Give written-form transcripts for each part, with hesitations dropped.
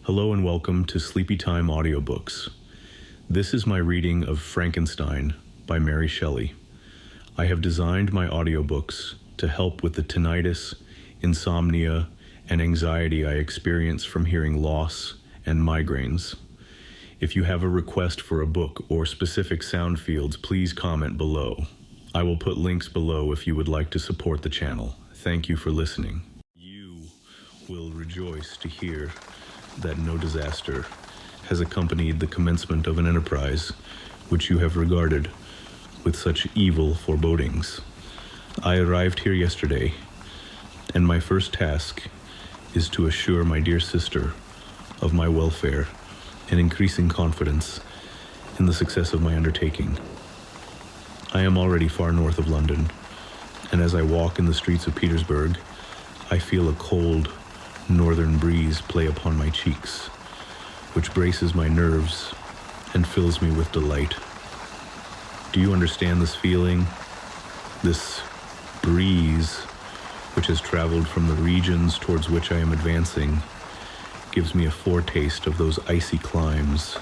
Hello and welcome to Sleepy Time Audiobooks. This is my reading of Frankenstein by Mary Shelley. I have designed my audiobooks to help with the tinnitus, insomnia, and anxiety I experience from hearing loss and migraines. If you have a request for a book or specific sound fields, please comment below. I will put links below if you would like to support the channel. Thank you for listening. You will rejoice to hear that no disaster has accompanied the commencement of an enterprise which you have regarded with such evil forebodings. I arrived here yesterday, and my first task is to assure my dear sister of my welfare and increasing confidence in the success of my undertaking. I am already far north of London, and as I walk in the streets of Petersburg, I feel a cold northern breeze play upon my cheeks, which braces my nerves and fills me with delight. Do you understand this feeling? This breeze, which has traveled from the regions towards which I am advancing, gives me a foretaste of those icy climes.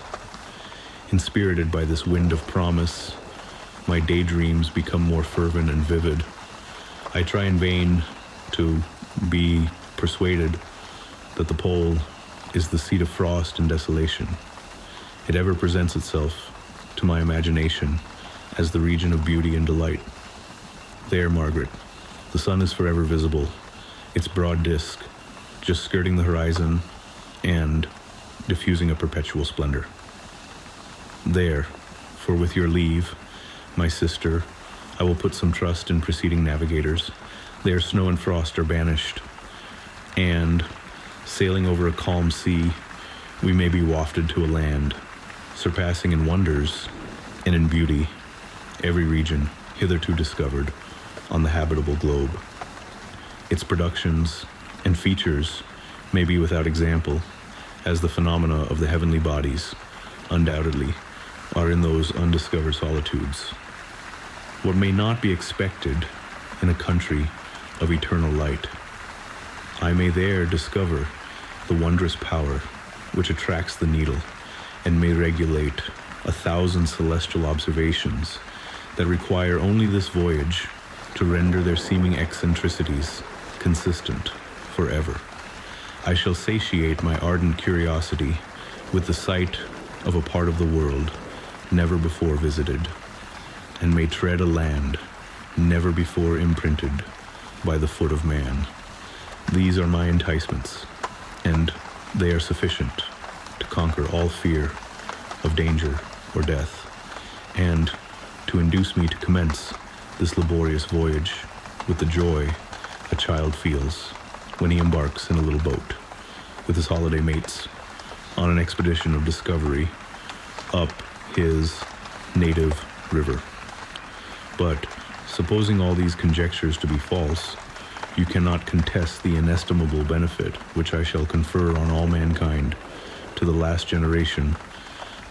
Inspirited by this wind of promise, my daydreams become more fervent and vivid. I try in vain to be persuaded that the pole is the seat of frost and desolation. It ever presents itself to my imagination as the region of beauty and delight. There, Margaret, the sun is forever visible, its broad disk just skirting the horizon and diffusing a perpetual splendor. There, for with your leave, my sister, I will put some trust in preceding navigators. There snow and frost are banished, and sailing over a calm sea, we may be wafted to a land surpassing in wonders and in beauty every region hitherto discovered on the habitable globe. Its productions and features may be without example, as the phenomena of the heavenly bodies undoubtedly are in those undiscovered solitudes. What may not be expected in a country of eternal light, I may there discover the wondrous power which attracts the needle and may regulate 1,000 celestial observations that require only this voyage to render their seeming eccentricities consistent forever. I shall satiate my ardent curiosity with the sight of a part of the world never before visited, and may tread a land never before imprinted by the foot of man. These are my enticements, and they are sufficient to conquer all fear of danger or death, and to induce me to commence this laborious voyage with the joy a child feels when he embarks in a little boat with his holiday mates on an expedition of discovery up his native river. But supposing all these conjectures to be false, you cannot contest the inestimable benefit which I shall confer on all mankind to the last generation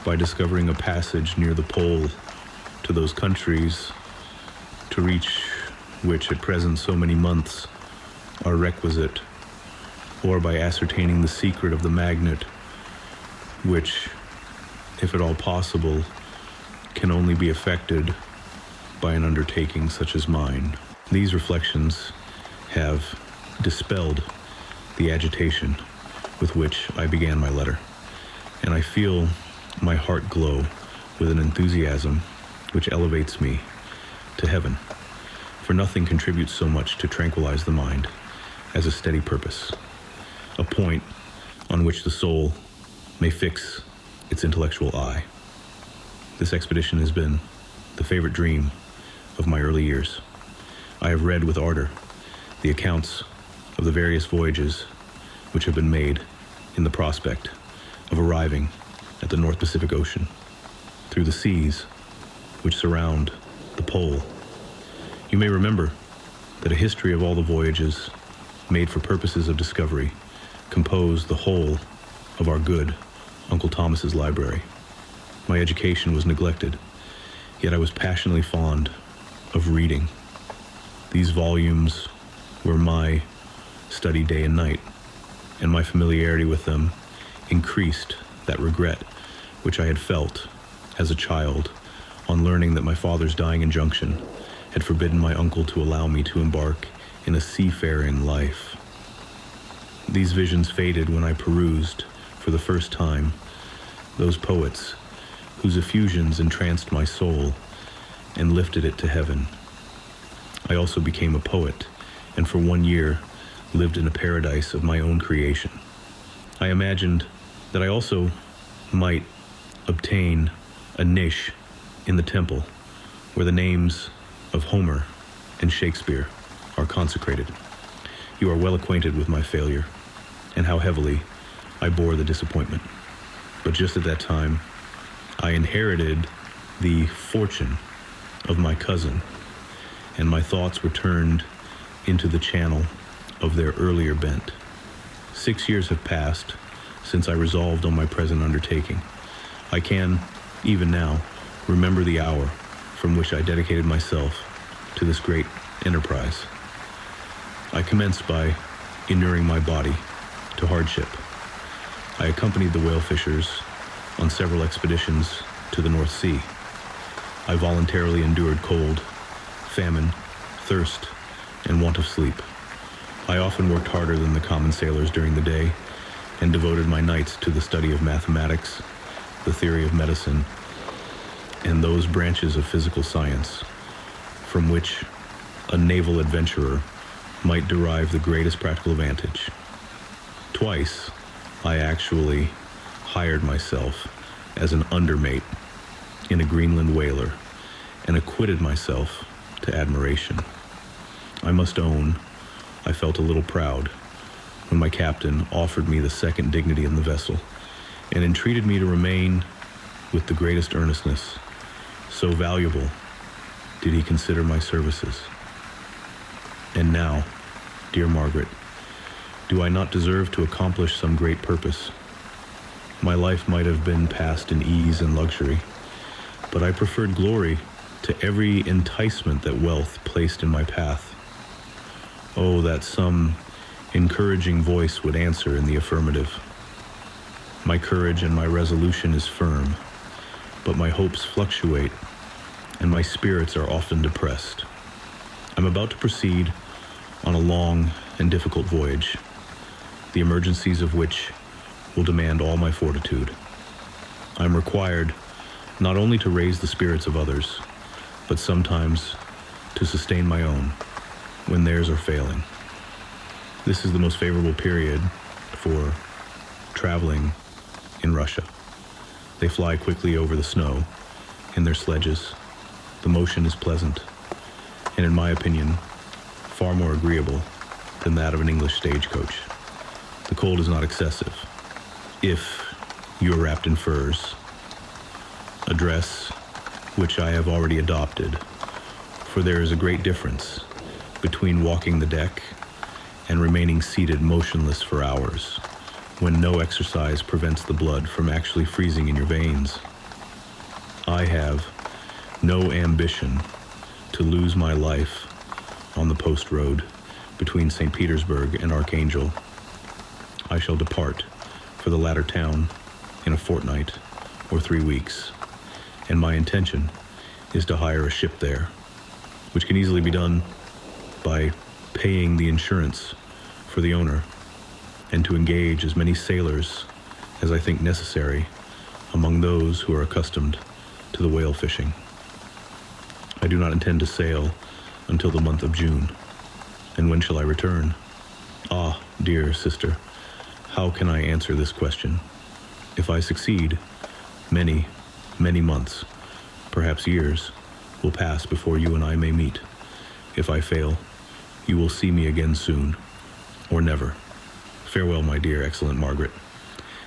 by discovering a passage near the pole to those countries to reach which at present so many months are requisite, or by ascertaining the secret of the magnet which, if at all possible, can only be effected by an undertaking such as mine. These reflections have dispelled the agitation with which I began my letter, and I feel my heart glow with an enthusiasm which elevates me to heaven, for nothing contributes so much to tranquilize the mind as a steady purpose, a point on which the soul may fix its intellectual eye. This expedition has been the favorite dream of my early years. I have read with ardor the accounts of the various voyages which have been made in the prospect of arriving at the North Pacific Ocean through the seas which surround the pole. You may remember that a history of all the voyages made for purposes of discovery composed the whole of our good Uncle Thomas's library. My education was neglected, yet I was passionately fond of reading. These volumes were my study day and night, and my familiarity with them increased that regret which I had felt as a child on learning that my father's dying injunction had forbidden my uncle to allow me to embark in a seafaring life. These visions faded when I perused, for the first time, those poets whose effusions entranced my soul and lifted it to heaven. I also became a poet, and for 1 year lived in a paradise of my own creation. I imagined that I also might obtain a niche in the temple where the names of Homer and Shakespeare are consecrated. You are well acquainted with my failure and how heavily I bore the disappointment. But just at that time, I inherited the fortune of my cousin, and my thoughts were turned into the channel of their earlier bent. 6 years have passed since I resolved on my present undertaking. I can, even now, remember the hour from which I dedicated myself to this great enterprise. I commenced by inuring my body to hardship. I accompanied the whale fishers on several expeditions to the North Sea. I voluntarily endured cold, famine, thirst, and want of sleep. I often worked harder than the common sailors during the day and devoted my nights to the study of mathematics, the theory of medicine, and those branches of physical science from which a naval adventurer might derive the greatest practical advantage. Twice, I actually hired myself as an undermate in a Greenland whaler and acquitted myself to admiration. I must own, I felt a little proud when my captain offered me the second dignity in the vessel and entreated me to remain with the greatest earnestness. So valuable did he consider my services. And now, dear Margaret, do I not deserve to accomplish some great purpose? My life might have been passed in ease and luxury, but I preferred glory to every enticement that wealth placed in my path. Oh, that some encouraging voice would answer in the affirmative. My courage and my resolution is firm, but my hopes fluctuate, and my spirits are often depressed. I'm about to proceed on a long and difficult voyage, the emergencies of which will demand all my fortitude. I'm required not only to raise the spirits of others, but sometimes to sustain my own when theirs are failing. This is the most favorable period for traveling in Russia. They fly quickly over the snow in their sledges. The motion is pleasant, and in my opinion, far more agreeable than that of an English stagecoach. The cold is not excessive if you are wrapped in furs, a dress which I have already adopted, for there is a great difference between walking the deck and remaining seated motionless for hours, when no exercise prevents the blood from actually freezing in your veins. I have no ambition to lose my life on the post road between St. Petersburg and Archangel. I shall depart for the latter town in a fortnight or 3 weeks, and my intention is to hire a ship there, which can easily be done by paying the insurance for the owner, and to engage as many sailors as I think necessary among those who are accustomed to the whale fishing. I do not intend to sail until the month of June. And when shall I return? Ah, dear sister, how can I answer this question? If I succeed, many, many months, perhaps years, will pass before you and I may meet. If I fail, you will see me again soon, or never. Farewell, my dear, excellent Margaret.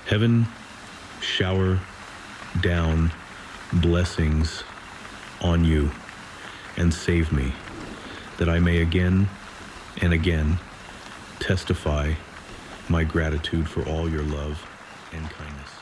Heaven shower down blessings on you and save me, that I may again and again testify my gratitude for all your love and kindness.